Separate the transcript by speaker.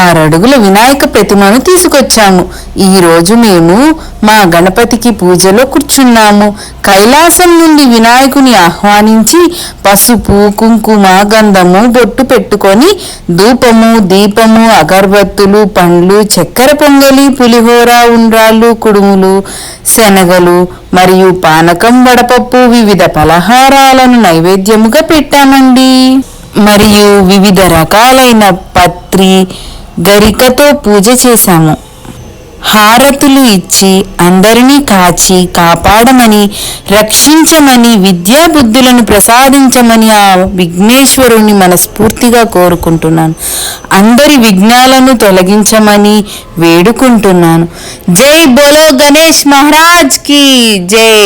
Speaker 1: 6 అడుగుల వినాయక ప్రతిమను తీసుకొచ్చాము. ఈరోజు మేము మా గణపతికి పూజలో కూర్చున్నాము. కైలాసం నుండి వినాయకుని ఆహ్వానించి పసుపు, కుంకుమ, గంధము, బొట్టు పెట్టుకొని ధూపము, దీపము, అగరబత్తులు, పండ్లు, చక్కెర పొంగలి, పులిహోర, ఉండ్రాళ్ళు, కుడుములు, శనగలు మరియు పానకం, వడపప్పు, వివిధ పలహారాలను నైవేద్యముగా పెట్టామండి. మరియు వివిధ రకాలైన పత్రి, గరికతో పూజ చేశాము. హారతులు ఇచ్చి అందరినీ కాచి కాపాడమని, రక్షించమని, విద్యాబుద్ధులను ప్రసాదించమని ఆ విఘ్నేశ్వరుని మనస్ఫూర్తిగా కోరుకుంటున్నాను. అందరి విఘ్నాలను తొలగించమని వేడుకుంటున్నాను. జై బోలో గణేష్ మహారాజ్ కి జై.